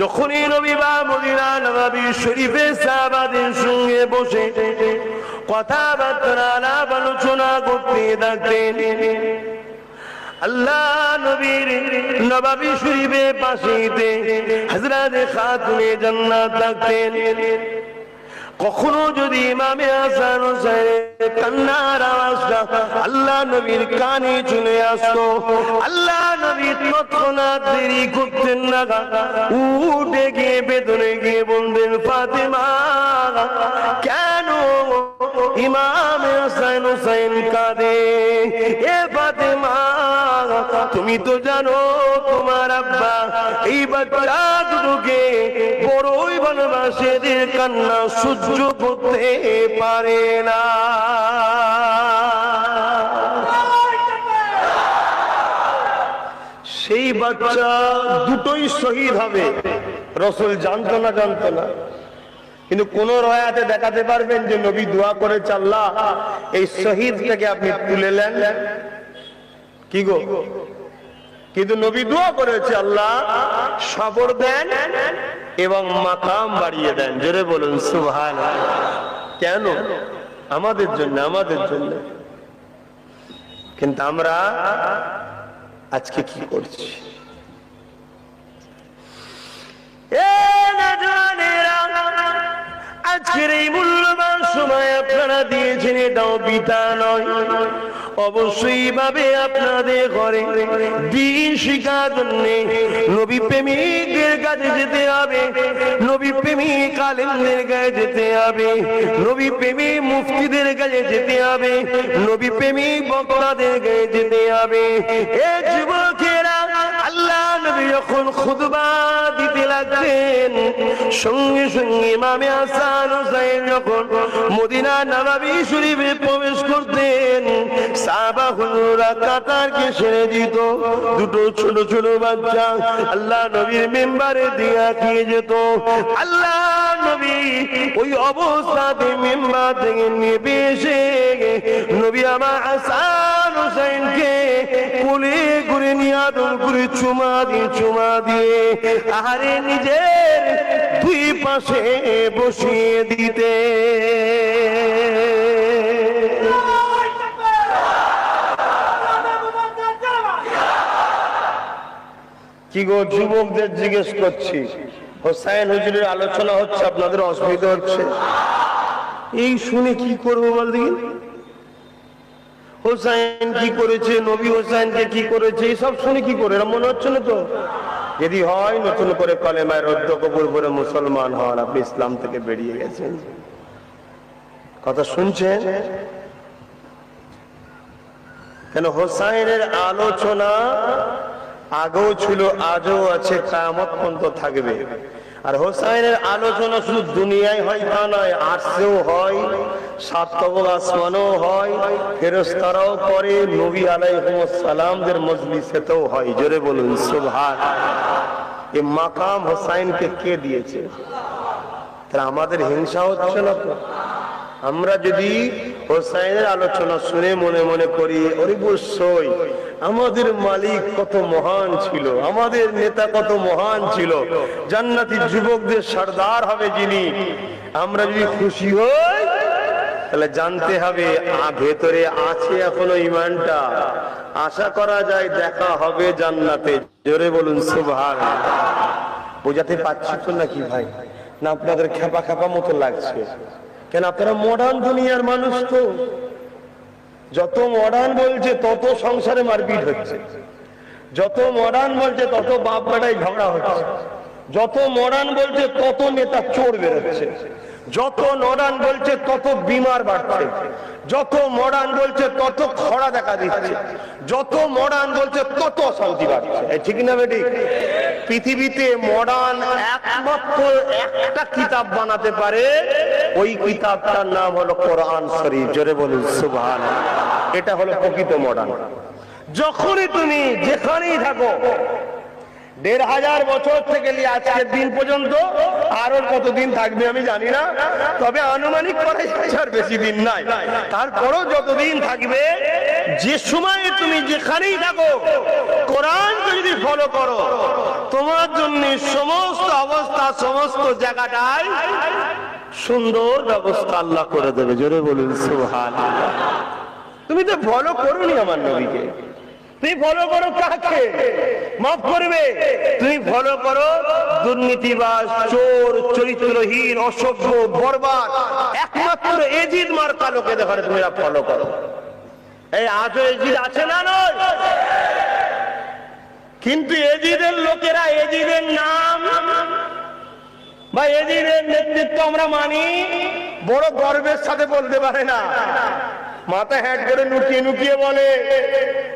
যখনই নবী বা মদিনা নববী শরীফে সাহাবাদের সঙ্গে বসে কথাবার্তা আলাপ আলোচনা করতে থাকতেন, আল্লাহ নবীর নববী শরীফের পাশেতে হযরত খাতুনে জান্নাত থাকতেন। কখনো যদি ইমামে হাসান হোসেনের কান্নার আওয়াজটা আল্লাহ নবীর কানে চলে আসতো, আল্লাহ নবী তৎক্ষণাৎ দেরি করতেন না, উঠে গিয়ে ভেতরে গিয়ে বলতেন, ফাতেমা কেন ইমামে হাসান হোসেন কাঁদে? এ ফাতেমা তুমি তো জানো তোমার আব্বা এই বাচ্চা দুটোকে বড়ই ভালোবাসে, এদের কান্না সহ্য করতে পারে না। সেই বাচ্চা দুটোই শহীদ হবে, রাসূল জানতো না, কিন্তু কোন রয়াতে দেখাতে পারবেন যে নবী দোয়া করেছে আল্লাহ এই শহীদটাকে আপনি তুলে নেন? কি গো? কিন্তু নবী দোয়া করেছে আল্লাহ সবর দেন এবং মাকাম বাড়িয়ে দেন। জোরে বলুন সুবহানাল্লাহ। কেন? আমাদের জন্য। কিন্তু আমরা আজকে কি করছি? আজকের এই মূল্যবান সময় আপনারা দিয়েছেন, এটাও বিতা নয়। অবশ্যই ভাবে আপনাদের ঘরে দিন শিখার জন্য নবী প্রেমিকদের কাছে যেতে হবে, নবী প্রেমিক আলেমদের কাছে যেতে হবে, নবী প্রেমিক মুফতিদের কাছে যেতে হবে, নবী প্রেমিক বক্তাদের কাছে যেতে হবে। এ যুবকেরা, আল্লাহ নবী যখন খুতবা দিতে লাগছেন, সঙ্গে সঙ্গে ইমামে হাসান হোসেন যখন মদিনা নববী শরীফে প্রবেশ করতেন, সাহাবা হুজুররা কাতারকে ছেড়ে দিত। দুটো ছোট ছোট বাচ্চা আল্লাহ নবীর মেম্বারে দিয়া খেয়ে যেত। আল্লাহ নবী ওই অবস্থাতে মেম্বার থেকে নেমে এসে নবী আমার হাসান হোসেনকে কোলে করে নিয়ে আদর করে চুমা দিয়ে আহারে নিজের দুই পাশে বসিয়ে দিতে। কি গো যুবকদের জিজ্ঞেস করছি, হোসেন হুজুরের আলোচনা হচ্ছে, আপনাদের অসুবিধা হচ্ছে? এই শুনে কি করবো বল দেখি? হোসেন কি করেছে, নবী হোসেনকে কি করেছে, এইসব শুনে কি করে মনে হচ্ছে না তো? যদি হয় নতুন করে কলেমায় রদ্দ কবুল করে মুসলমান হন, আপনি ইসলাম থেকে বেরিয়ে গেছেন। কথা শুনছেন? কেন হোসেনের আলোচনা আগেও ছিল, আজও আছে, কিয়ামত পর্যন্ত থাকবে। আর হোসেনের আলোচনা শুধু দুনিয়ায় হয় তা নয়, আরশেও হয়, সাত কবর আসমানেও হয়, ফেরেশতারাও করে, নবী আলাইহিস সালামদের মজলিসেতেও হয়। জোরে বলুন সুবহানাল্লাহ। এই মাকাম হোসেনকে কে দিয়েছে? তাহলে আমাদের হিংসা হচ্ছে না তো? আমরা যদি হোসেনের আলোচনা শুনে মনে মনে করি অবশ্যই আমাদের মালিক কত মহান ছিল, আমাদের নেতা কত মহান ছিল, জান্নাতি যুবকদের সর্দার হবে যিনি, আমরা যদি খুশি হই তাহলে জানতে হবে ভেতরে আছে এখনো ইমানটা। আশা করা যায় দেখা হবে জান্নাতে। জোরে বলুন সুবহানাল্লাহ। বোঝাতে পারছি তো নাকি ভাই? না আপনাদের খেপা খেপা মতো লাগছে? কেন আপনারা মডার্ন দুনিয়ার মানুষ, তো যত মডার্ন বলছে তত সংসারে মারপিট হচ্ছে, যত মডার্ন বলছে তত বাপ বেটায় ঝগড়া হচ্ছে, যত মডার্ন বলছে তত নেতা চোর বেরোচ্ছে, যত মডার্ন বলছে তত বিমার বাড়ছে, যত মডার্ন বলছে তত খরা দেখা দিচ্ছে, যত মডার্ন বলছে তত অশান্তি বাড়ছে। ঠিক না বেটি? পৃথিবীতে মডার্ন একমাত্র একটা কিতাব বানাতে পারে, ওই কিতাবটার নাম হলো কোরআন শরীফ। জোরে বলুন সুবহানাল্লাহ। এটা হলো প্রকৃত মডার্ন। যখনই তুমি যেখানেই থাকো, ১৫০০ বছর থেকে নিয়ে আজকের দিন পর্যন্ত, আরো কতদিন থাকবে আমি জানি না, তবে আনুমানিক করা আর বেশি দিন নাই, তারপরও যতদিন থাকবে, যে সময় তুমি যেখানেই থাকো কোরআনকে যদি ফলো করো, তোমার জন্য সমস্ত অবস্থা সমস্ত জায়গাটাই সুন্দর ব্যবস্থা আল্লাহ করে দেবে। জোরে বলুন সুবহানাল্লাহ। তুমি তো ফলো করোনি আমার নবীকে, তুমি ফলো করো কাকে? মাফ করবে, তুমি ফলো করো দুর্নীতিবাজ, চোর, চরিত্রহীন, অসভ্য, বরবাদ, একমাত্র এজিদ মার্কা লোকেদের ঘরে তুমি ফলো করো। এই আজও এজিদ আছে না নয়? কিন্তু এজিদের লোকেরা এজিদের নাম বা এজিদের নেতৃত্ব আমরা মানি, বড় গর্বের সাথে বলতে পারে না, মাথা হ্যাট করে লুকিয়ে লুকিয়ে বলে।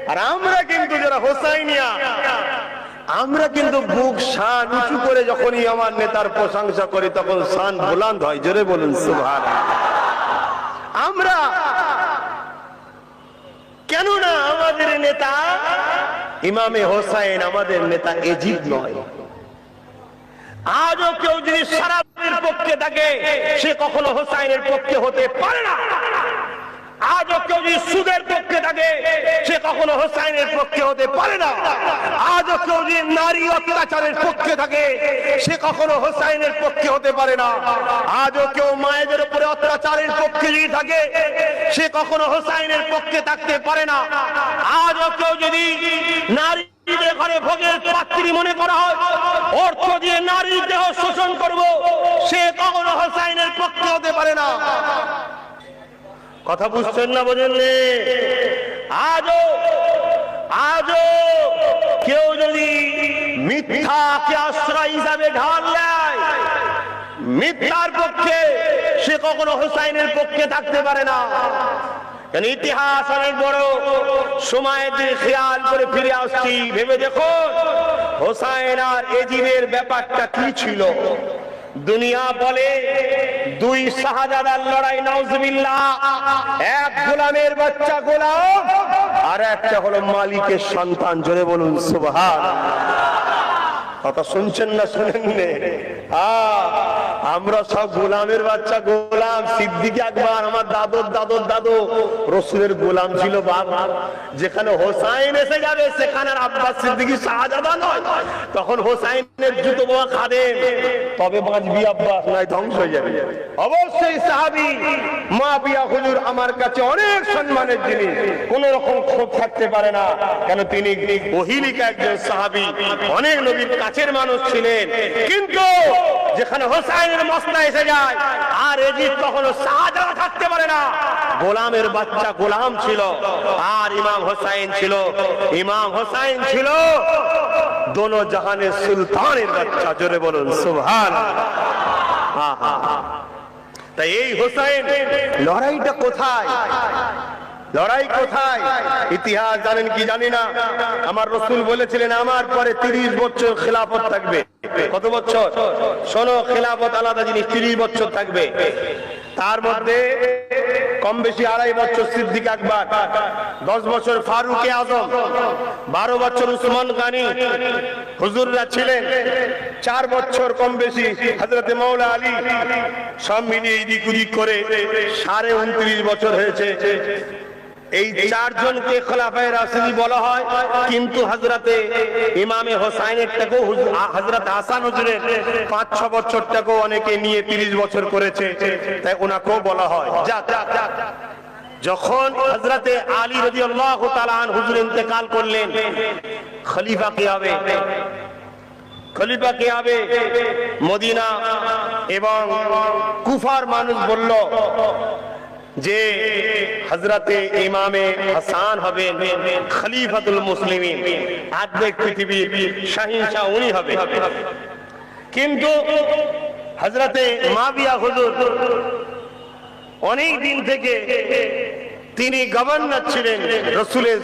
আর আমরা কিন্তু যারা হোসাইনিয়া, আমরা কিন্তু বুক শান উঁচু করে যখনই আমার নেতার প্রশংসা করি তখন শান বুলন্দ হয়। জোরে বলুন সুবহানাল্লাহ। আমরা কেননা আমাদের নেতা ইমামে হোসাইন, আমাদের নেতা এজিদ নয়। আজও কেউ যদি শরাবের পক্ষে থাকে সে কখনো হোসাইনের পক্ষে হতে পারে না। আজও কেউ যদি সুদের পক্ষে থাকে সে কখনো হোসাইনের পক্ষে হতে পারে না। আজও কেউ যদি নারী অত্যাচারের পক্ষে থাকে সে কখনো হোসাইনের পক্ষে হতে পারে না। আজও কেউ মায়েদের উপরে অত্যাচারের পক্ষে যদি থাকে সে কখনো হোসাইনের পক্ষে থাকতে পারে না। আজও কেউ যদি নারী ঘরে ভোগের পাত্রী মনে করা হয়, অর্থ দিয়ে নারীর দেহ শোষণ করব, সে কখনো হোসাইনের পক্ষে হতে পারে না। কথা বুঝছেন না? বোঝেননি? আজও কেউ যদি মিথ্যাকে আশ্রয় হিসাবে ঢাল দেয়, মিথ্যার পক্ষে, সে কখনো হোসাইনের পক্ষে থাকতে পারে না। ইতিহাস অনেক বড়, সময়ের দিকে খেয়াল করে ফিরে আসছি, ভেবে দেখো হোসাইন আর এজিদের ব্যাপারটা কি ছিল। দুনিয়া বলে দুই শাহজাদার লড়াই, নাউজুবিল্লাহ। এক গোলামের বাচ্চা গোলাম, আর একটা হলো মালিকের সন্তান। জোরে বলুন সুবহানাল্লাহ। কথা শুনছেন না শুনেননি? আমরা সব গোলামের বাচ্চা গোলাম। সিদ্দিক আকবর আমার দাদুর দাদুর দাদু রসুলের গোলাম ছিল বাবা। যেখানে হোসাইন এসে যাবে সেখানে আর আব্বাস সিদ্দিকী শাহজাদা নয়, তখন হোসাইনের জুতো বোয়া খাদেম। তবে বাঁচবি আব্বাস, নয় ধ্বংস হয়ে যাবে। অবশ্যই সাহাবী মুআবিয়া হুজুর আমার কাছে অনেক সম্মানের জিনিস, কোন রকম ক্ষোভ থাকতে পারে না। কেন তিনি ওহিলিকা একজন সাহাবী, অনেক নবীর কাছের মানুষ ছিলেন। কিন্তু যেখানে হোসাইনের মসলা এসে যায় আর এজিদ কখনো শাহজাদা থাকতে পারে না। গোলামের বাচ্চা গোলাম ছিল, আর ইমাম হোসাইন ছিল দোনো জাহানের সুলতানের বাচ্চা। জোরে বলুন সুবহানাল্লাহ। তাই এই হোসাইন লড়াইটা কোথায়? লড়াই কোথায়? ইতিহাস জানেন কি জানি না, আমার রাসূল বলেছিলেন আমার পরে 30 বছর খেলাফত থাকবে। কত বছর? শোনো, খেলাফত আলাদা জিনিস, 30 বছর থাকবে। তার মধ্যে কম বেশি 2.5 বছর সিদ্দিক আকবর, 10 বছর ফারুক আজম, 12 বছর উসমান গনি হুজুররা ছিলেন, 4 বছর কম বেশি হযরত মাওলা আলী। সব মিলিয়ে এদিক ওদিক করে 29.5 বছর হয়েছে। এই 4 জনকে খোলাফায়ে রাশিদিন বলা হয়। কিন্তু হযরতে ইমামে হোসাইনের টাকেও হযরত হাসান হুজুরের 5-6 বছরটাকেও অনেকে নিয়ে 30 বছর করেছে, তাই ওনাকেও বলা হয়। যখন হযরতে আলী রাদিয়াল্লাহু তাআলা আনহু হুজুর ইন্তেকাল করলেন, খলিফা কে হবে? মদিনা এবং কুফার মানুষ বলল যে হযরতে ইমামে হাসান হবেন খলিফাতুল মুসলিমিন, আর্ধেক পৃথিবীর শাহিনশাহ উনি হবে। কিন্তু হযরতে মুআবিয়া হুজুর অনেক দিন থেকে তিনি গভর্নর ছিলেন, রাসূলের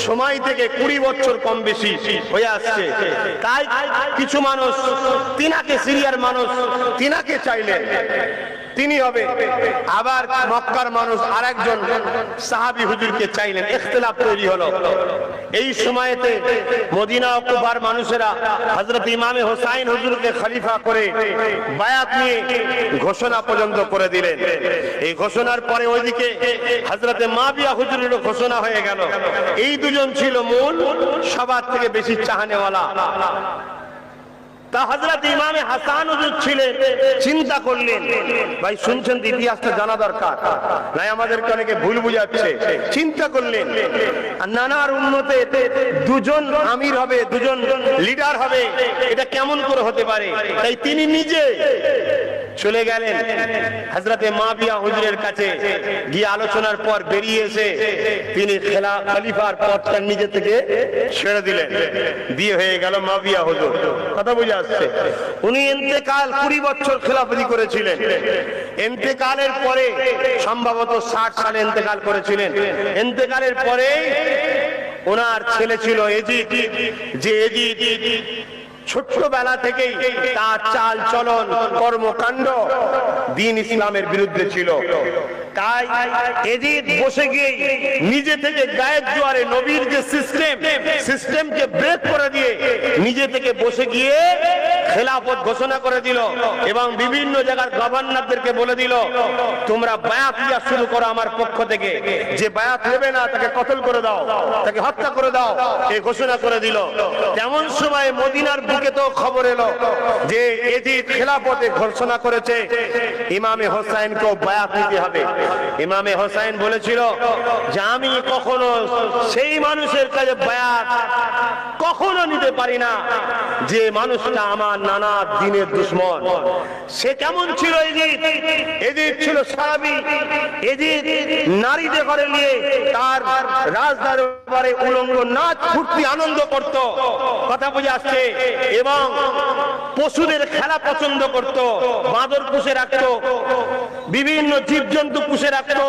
সময় থেকে 20 বছর কম বেশি হয়ে আসছে। তাই কিছু মানুষ তিনাকে, সিরিয়ার মানুষ তিনাকে চাইলেন তিনি হবে। আবার মক্কার মানুষ আরেকজন সাহাবী হুজুরকে চাইলেন, ইখতিলাফ তৈরি হলো। এই সময়তে মদিনা ও কুফার মানুষেরা হযরত ইমামে হোসাইন হুজুরকে খলিফা করে বায়াত নিয়ে ঘোষণা পর্যন্ত করে দিলেন। এই ঘোষণার পরে ওইদিকে হযরতে মুআবিয়া হুজুরের ঘোষণা হয়ে গেল। এই দুজন ছিল মূল, সবার থেকে বেশি চাহনেওয়ালা। তা হযরত ইমামে হাসান হুজুর ছিলেন, চিন্তা করলেন, ভাই শুনছেন ইতিহাসটা জানা দরকার, নাই আমাদেরকে অনেকে ভুল বুঝাচ্ছে। চিন্তা করলেন নানার উম্মতে দুজন আমির হবে, দুজন লিডার হবে, এটা কেমন করে হতে পারে? তাই তিনি নিজে চলে গেলেন হযরতে মাবিয়া হুজুরের কাছে, গিয়ে আলোচনার পর বেরিয়ে এসে তিনি খলিফার পদটা নিজে থেকে ছেড়ে দিলেন, দিয়ে হয়ে গেল মাবিয়া হুজুর। কথা বুঝে আসছে? উনি ইন্তেকাল 20 বছর খেলাফতি করেছিলেন। ইন্তেকালের পরে সম্ভবত 60 সালে ইন্তেকাল করেছিলেন। ইন্তেকালের পরে ওনার ছেলে ছিল এজিদ, যে এজিদ ছোট্টবেলা থেকেই তার চাল চলন কর্মকাণ্ড দ্বীন ইসলামের বিরুদ্ধে ছিল। তাই এজিদ বসে গিয়ে নিজে থেকে গায়ের জোয়ারে নবীর যে সিস্টেমকে ব্রেক করে দিয়ে নিজে থেকে বসে গিয়ে খেলাফত ঘোষণা করে দিল এবং বিভিন্ন জায়গার গভর্নরদেরকে বলে দিল, তোমরা বায়াত দেওয়া শুরু করো আমার পক্ষ থেকে, যে বায়াত নেবে না তাকে কতল করে দাও, তাকে হত্যা করে দাও, এই ঘোষণা করে দিল। তেমন সময় মদিনার বুকে তো খবর এলো যে এজিদ খেলাফতে ঘোষণা করেছে ইমামে হোসাইনকেও বায়াত নিতে হবে। ইমামে হোসাইন বলেছিল যে আমি কখনো সেই মানুষের কাছে বায়াত কখনো নিতে পারি না যে মানুষটা আমার নানা দ্বীনের দুশমন। সে কেমন ছিল এজিদ? এজিদ ছিল সাহাবী। এজিদ নারীদের ঘরে নিয়ে তার রাজদরবারে উলঙ্গ নাচ ফুর্তি আনন্দ করত, কথা বুঝে আসছে, এবং পশুদের খেলা পছন্দ করত, বাঁদর পুষে রাখতো, বিভিন্ন জীবজন্তু পুষে রাখতো,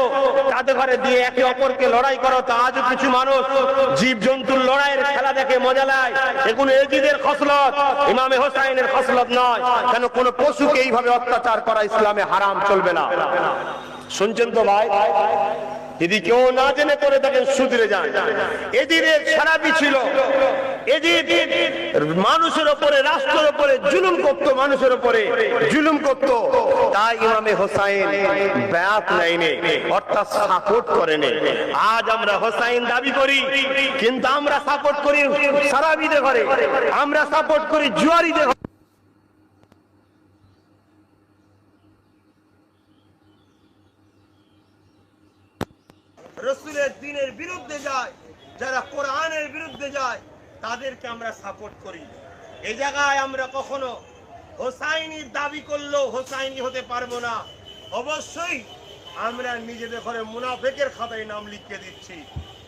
তাদের ঘরে দিয়ে একে অপরকে লড়াই করতো। আজও কিছু মানুষ জীবজন্তুর লড়াইয়ের খেলা দেখে মজা লায়, এগুলো এজিদের খসলত, ইমামে হোসাইনের খসলত নয়। কেন কোন পশুকে এইভাবে অত্যাচার করা ইসলামে হারাম, চলবে না। শুনছেন তো ভাই? যদি কেউ না জেনে করে থাকেন শুধরে যান। এজিদের সারাবি ছিল। এজিদ মানুষের উপরে, রাষ্ট্রের উপরে জুলুম করত, মানুষের উপরে জুলুম করত। তাই ইমামে হোসাইন বায়াত নেয়নি, অর্থাৎ সাপোর্ট করেনি। আজ আমরা হোসাইন দাবি করি, কিন্তু আমরা সাপোর্ট করি সারাবিদের ঘরে, আমরা সাপোর্ট করি জুয়ারিদের ঘরে। রাসূলের দ্বীনের বিরুদ্ধে যায়, যারা কোরআনের বিরুদ্ধে যায়, তাদেরকে আমরা সাপোর্ট করি। এই জায়গায় আমরা কখনো হোসাইনি দাবি করলেও হোসাইনি হতে পারবো না। অবশ্যই আমরা নিজেদের ঘরে মুনাফিকের খাতায় নাম লিখে দিচ্ছি।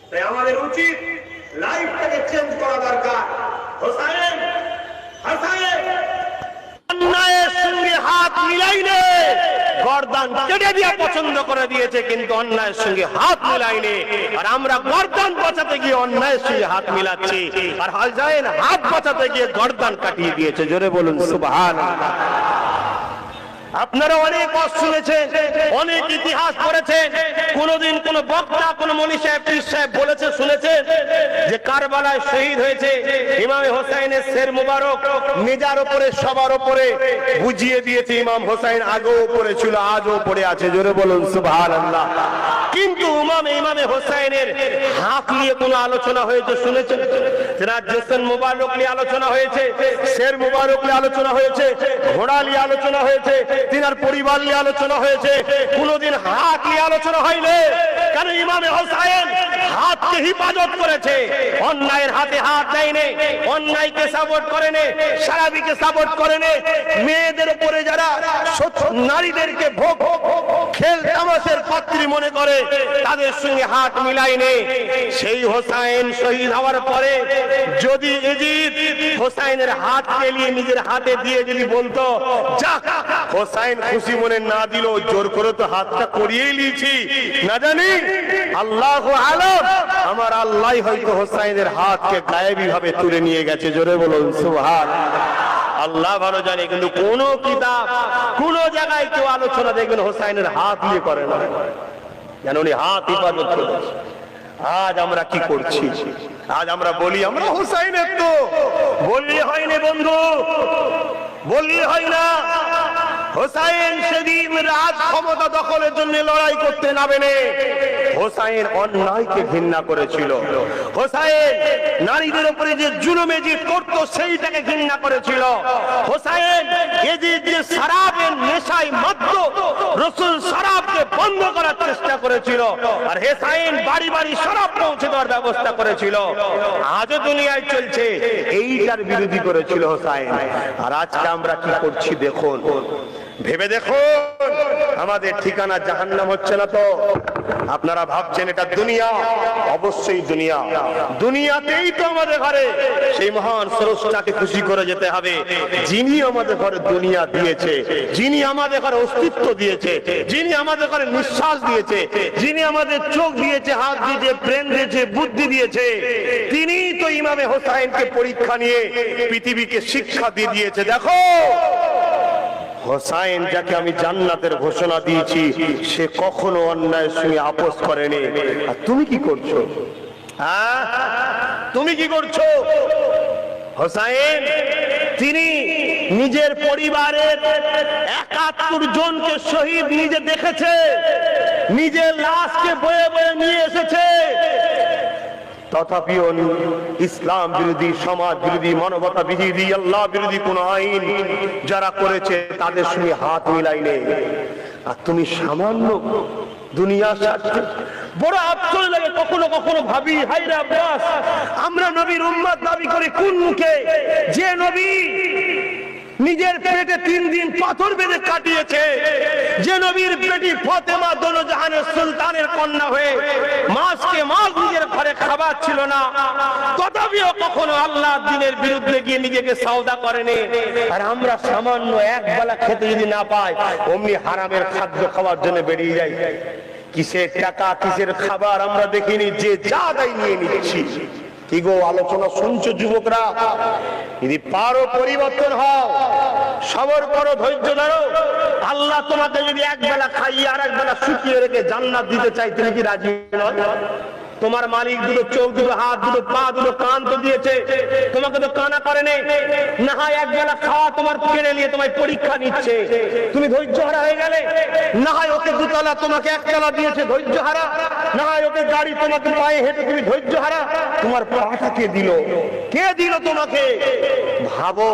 তাই আমাদের উচিত লাইফটাকে চেঞ্জ করা দরকার। হোসাইন অন্যায়ের সঙ্গে হাত মিলাইলে গর্দান কেটে দিয়ে পছন্দ করে দিয়েছে, কিন্তু অন্যায়ের সঙ্গে হাত মিলাইনি। আর আমরা গর্দান বাঁচাতে গিয়ে অন্যায়ের সঙ্গে হাত মিলাচ্ছি, আর হোসাইন হাত বাঁচাতে গিয়ে গর্দান কাটিয়ে দিয়েছে। জোরে বলুন সুবহানাল্লাহ। আপনারা অনেক কথা শুনেছেন, অনেক ইতিহাস পড়েছেন। কোনদিন কোন বক্তা, কোন মনি সাহেব, পীর সাহেব বলেছে, শুনেছেন যে কারবালায় শহীদ হয়েছে ইমামে হোসাইনের শের মুবারক নিজের উপরে, সবার উপরে বুঝিয়ে দিয়েছে। ইমাম হোসাইন আগেও পড়ে ছিল, আজও পড়ে আছে। জোরে বলুন সুবহানাল্লাহ। কিন্তু ইমামে হোসাইনের হাত নিয়ে কোন আলোচনা হয়েছে শুনেছেন? যারা জেসন মুবারক নিয়ে আলোচনা হয়েছে, শের মুবারক নিয়ে আলোচনা হয়েছে, ঘোড়া নিয়ে আলোচনা হয়েছে, তিনার পরিবার নিয়ে আলোচনা হয়েছে, কোনদিন হাত নিয়ে আলোচনা হয়নি। কারণ ইমামে হোসাইন হাতকে হিফাজত করেছে, অন্যায়ের হাতে হাত দেয়নি, অন্যায়কে সাপোর্ট করেনি, সারাবিকে সাপোর্ট করেনি। মেয়েদের উপরে যারা নারীদেরকে ভোগ খেল তামাশের পাত্রী মনে করে, তাদের সঙ্গে হাত মিলায়নি। সেই হোসাইন শহীদ হওয়ার পরে যদি এজিদ হোসাইনের হাত নিয়ে নিজের হাতে দিয়ে যদি বলতো, যাক হোসাইন খুশি মনে না দিল, জোর করে তো হাতটা করিয়ে নিয়েছি, না জানি আল্লাহু আলাম, আমার আল্লাহ হয়তো হোসাইনের হাতকে গায়েবী ভাবে তুলে নিয়ে গেছে। জোরে বলুন সুবহানাল্লাহ। আল্লাহ ভালো জানে। কিন্তু কোন কিতাব, কোন জায়গায় কেউ আলোচনা দেখবেন হোসাইনের হাত নিয়ে করে না, যেন উনি হাত হিফাজত করেছে। আজ আমরা কি করছি? আজ আমরা বলি আমরা হোসাইনের, তো বললে হয়নি বন্ধু, বললে হয় না। হোসাইন সেদিন রাজ ক্ষমতা দখলের জন্য লড়াই করতে নামেনি, হোসাইন অন্যায়কে ঘৃণা করেছিল, হোসাইন নারীদের উপরে যে জুলুমে যে করতো সেইটাকে ঘৃণা করেছিল, হোসাইন এজিদ যে শরাবের নেশায় মত্ত রাসূল শরাবকে বন্ধ করার চেষ্টা করেছিল, আর হোসাইন বাড়ি বাড়ি শরাব পৌঁছে দেওয়ার ব্যবস্থা করেছিল। আজও দুনিয়ায় চলছে, এইটার বিরোধী করেছিল হোসাইন। আর আজকে আমরা কি করছি দেখুন, ভেবে দেখুন, আমাদের ঠিকানা জাহান্নাম হচ্ছে না তো? আপনারা ভাবছেন এটা দুনিয়া, অবশ্যই দুনিয়া। দুনিয়াতেই তো আমাদের ঘরে সেই মহান স্রষ্টাকে খুশি করে যেতে হবে, যিনি আমাদের ঘরে দুনিয়া দিয়েছে, যিনি আমাদের ঘরে অস্তিত্ব দিয়েছে, যিনি আমাদের ঘরে নিঃশ্বাস দিয়েছে, যিনি আমাদের চোখ দিয়েছে, হাত দিয়েছে, ব্রেন দিয়েছে, বুদ্ধি দিয়েছে, তিনি তো ইমামে হোসাইনকে পরীক্ষা নিয়ে পৃথিবীকে শিক্ষা দিয়ে দিয়েছে। দেখো হোসাইন যাকে আমি জান্নাতের ঘোষণা দিয়েছি, সে কখনো অন্যায়ের সঙ্গে আপোষ করেনি। আর তুমি কি করছো? হ্যাঁ, তুমি কি করছো? হোসাইন তিনি নিজের পরিবারের ৭১ জনকে শহীদ নিজে দেখেছে, নিজের লাশকে বয়ে বয়ে নিয়ে এসেছে। তথাপিও ইসলাম বিরোধী, সমাজ বিরোধী, মানবতা বিরোধী, আল্লাহ বিরোধী কোন আইন যারা করেছে তাদের সঙ্গে হাত মিলাইনি। আর তুমি সামান্য দুনিয়ার স্বার্থে, বড় আফসোস লাগে, কখনো কখনো ভাবি, হায়রে আব্বাস, আমরা নবীর উম্মত দাবি করি কোন মুখে? যে নবী নিজের পেটে 3 দিন পাথর বেঁধে কাটিয়েছে, যে নবীর বেটি ফাতেমা দোনোজাহানের সুলতানের কন্যা হয়ে মাসকে মাস নিজের ঘরে খাবার ছিল না, তথাপিও কখনো আল্লাহর দ্বীনের বিরুদ্ধে গিয়ে নিজেকে সওদা করেনি। আর আমরা সামান্য এক বেলা খেতে যদি না পাই, অমনি হারামের খাদ্য খাওয়ার জন্য বেরিয়ে যাই। কিসের টাকা, কিসের খাবার আমরা দেখিনি, যে যা দেয় নিয়ে নিচ্ছি। কি গো, আলোচনা শুনছো যুবকরা? যদি পারো পরিবর্তন হও, সবর করো, ধৈর্য ধরো। আল্লাহ তোমাকে যদি এক বেলা খাইয়ে আর এক বেলা শুকিয়ে রেখে জান্নাত দিতে চাই, তুমি কি রাজি নয়? তোমার মালিক দুটো চোখ, দুটো হাত, দুটো পা, দুটো কান তো দিয়েছে, তোমাকে তো কানা করে নেই। না হয় এক বেলা খাওয়া তোমার কেড়ে নিয়ে তোমায় পরীক্ষা নিচ্ছে, তুমি ধৈর্য হারা হয়ে গেলে। না হয় ওকে দুতলা, তোমাকে একতলা দিয়েছে, ধৈর্য হারা। না হয় ওকে গাড়ি, তোমাকে পায়ে হেঁটে, তুমি ধৈর্য হারা। তোমার পাটা কে দিল? কে দিল তোমাকে? ভাবো,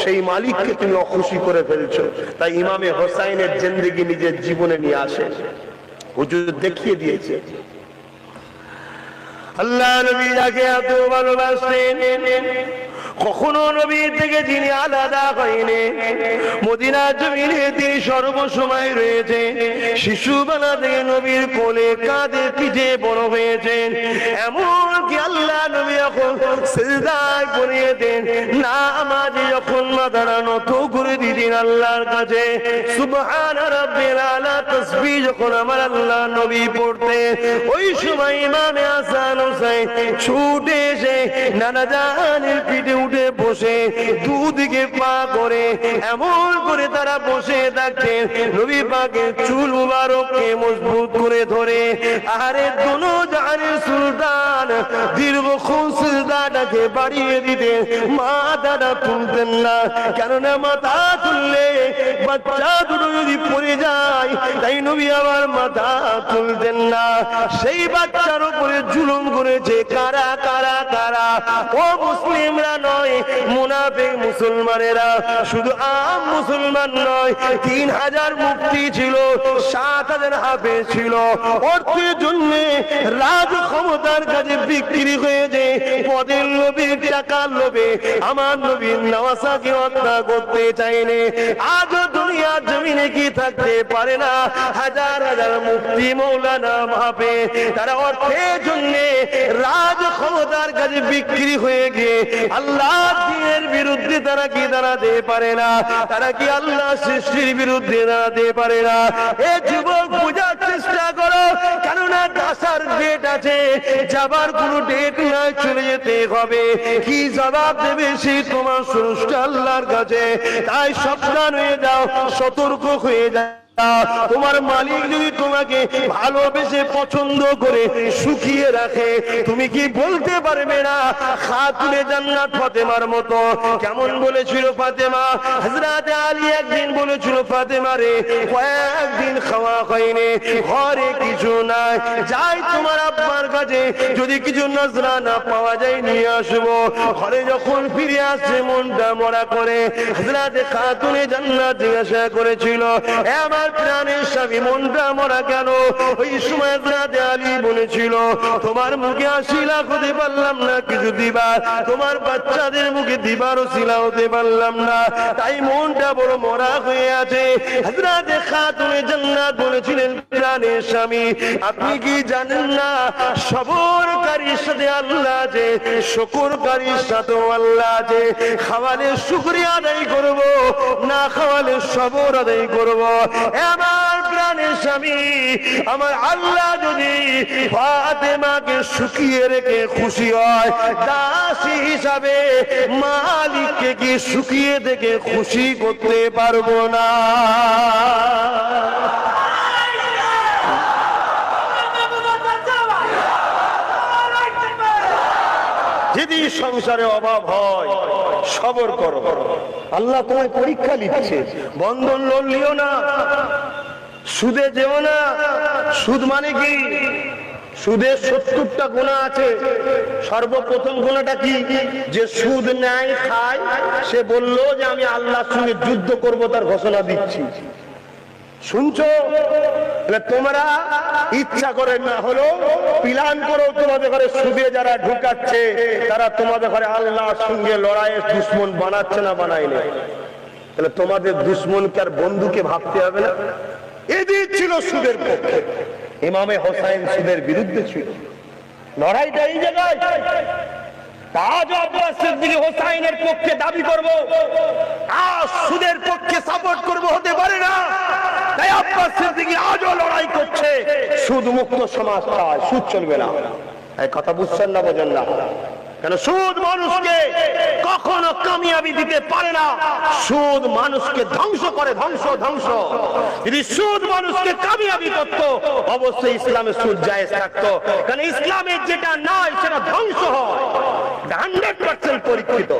সেই মালিককে তুমি অখুশি করে ফেলছো। তাই ইমামে হোসাইনের জিন্দেগি নিজের জীবনে নিয়ে আসে, হুজুর দেখিয়ে দিয়েছে। আল্লাহ নবী যাকে এত ভালোবাসতেন, কখনো নবীর থেকে যিনি আলাদা হয়নি, মদিনার জমিনে তিনি সর্বসময় রয়েছে। শিশুবেলা থেকে নবীর কোলে, কাঁধে, পিঠে বড় হয়েছেন। এমনকি আল্লাহ নবী যখন সিজদায় পড়ে দেন, নামাজে যখন মাথাটা নত করে দিতেন আল্লাহর কাছে, সুবহান রাব্বিল আলা তাসবিহ যখন আমার আল্লাহ নবী পড়তেন, ওই সময় ইমামে হাসান হোসেন ছুটে এসে নানা জানের পিঠে উঠে বসে দুদিকে পা করে এমন করে তারা বসে থাকতেন, নবী পাকের চুল মুবারককে মজবুত করে ধরে। আরে দোনো জাহানের সুলতান দীর্ঘক্ষণ সিজদাটাকে বাড়িয়ে দিতেন, মাথাটা তুলতেন না, কেননা মাথা তুললে বাচ্চা দুটো যদি পড়ে যায়, তাই নবী আবার মাথা তুলতেন না। সেই বাচ্চার উপরে জুলুম করেছে কারা কারা কারা? ও মুসলিমরা নয়, মুনাফিক মুসলমানেরা। শুধু আম মুসলমান নয়, 3000 মুফতি ছিল, 7000 হাফেজ ছিল। অর্থের জন্য রাজ ক্ষমতার কাছে বিক্রি হয়েছে, পদের লোভে, টাকার লোভে আমার নবীর নওয়াসাকে হত্যা করতে চাইনি। আজও দুনিয়ার জমিনে কি থাকতে পারে না? হাজার হাজার মুফতি, মৌলানা, হাফেজ, তারা অর্থের জন্য রাজ ক্ষমতার কাছে বিক্রি হয়ে গিয়ে আল্লাহ দ্বীনের বিরুদ্ধে তারা কি দাঁড়াতে পারে না? তারা কি আল্লাহ সৃষ্টির বিরুদ্ধে দাঁড়াতে পারে না? এ যুবক, বোঝার চেষ্টা করো, কেননা আসার ডেট আছে, যাবার কোনো ডেট নাই, চলে যেতে হবে। কি জবাব দেবে সে তোমার স্রষ্টা আল্লাহর কাছে? তাই সাবধান হয়ে যাও, সতর্ক হয়ে যাও। তোমার মালিক যদি তোমাকে ভালোবেসে পছন্দ করে সুখিয়ে রাখে, তুমি কি বলতে পারবে না খাতুনে জান্নাত ফাতেমার মতো? কেমন বলেছিল ফাতেমা? হযরত আলী একদিন বলেছিল, ফাতেমা রে, কয়েকদিন খাওয়া হয়নি, ঘরে কিছু নাই, যাই তোমার আব্বার কাছে, যদি কিছু নজরানা পাওয়া যায় নিয়ে আসবো। ঘরে যখন ফিরে আসছে মনটা মরা করে, হযরত খাতুনে জান্নাত জিজ্ঞাসা করেছিল, আমার প্রাণের স্বামী মনটা মরা কেন? ওই সময় হযরত আলী বলেছিল, তোমার মুখে হাসিলা হতে পারলাম না কিছু দিবার, তোমার বাচ্চাদের মুখে দিবারও শিলা হতে পারলাম না, তাই মনটা বড় মরা হয়ে আছে। হযরত খাতুনে জান্নাত বলেছিলেন, প্রাণের স্বামী আপনি কি জানেন না সবরকারীর সাথে আল্লাহ আছে, শুকরকারীর সাথে আল্লাহ আছে। খাওয়ালে শুকরিয়া আদায় করব, না খাওয়ালে সবর আদায় করব। আমার প্রাণের স্বামী, আমার আল্লাহ যদি ফাতেমাকে শুকিয়ে রেখে খুশি হয়, দাসী হিসাবে মালিককে কি শুকিয়ে দেখে খুশি করতে পারবো না? যদি সংসারে অভাব হয় সবর করো, আল্লাহ তোমায় পরীক্ষা নিচ্ছে। বন্ধন লোন লিও না, সুদে যেও না। সুদ মানে কি? সুদের 70টা গুনাহ আছে। সর্বপ্রথম গুনাহটা কি? যে সুদ নেয় খায়, সে বলল যে আমি আল্লাহর সঙ্গে যুদ্ধ করব, তার ঘোষণা দিচ্ছি। শুনছো? তোমরা ইচ্ছা করে না হলো প্ল্যান করো, তোমাদের ঘরে সুদে যারা ঢুকাচ্ছে তারা তোমাদের ঘরে আল্লাহর সঙ্গে লড়াইয়ের দুশ্মন বানাচ্ছে না বানায়নি? তাহলে তোমাদের দুশ্মনকে আর বন্ধুকে ভাবতে হবে না। এদিক ছিল সুদের পক্ষে, ইমামে হোসাইন সুদের বিরুদ্ধে ছিল। লড়াইটা এই জায়গায়। আজ আব্বাস সিদ্দিক হোসাইনের পক্ষে দাবি করব, আজ সুদের পক্ষে সাপোর্ট করব, হতে পারে না। তাই আব্বাস সিদ্দিক আজও লড়াই করছে, সুদ মুক্ত সমাজ চায়, সুদ চলবে না। এই কথা বুঝছেন না, বোঝেন না? কেন? সুদ মানুষকে কখনো কামিয়াবি দিতে পারে না। সুদ মানুষকে ধ্বংস করে, ধ্বংস ধ্বংস। যদি সুদ মানুষকে কামিয়াবি করত, অবশ্যই ইসলামে সুদ জায়েজ থাকতো। কারণ ইসলামের যেটা নয় সেটা ধ্বংস হয়, 100% পরীক্ষিত।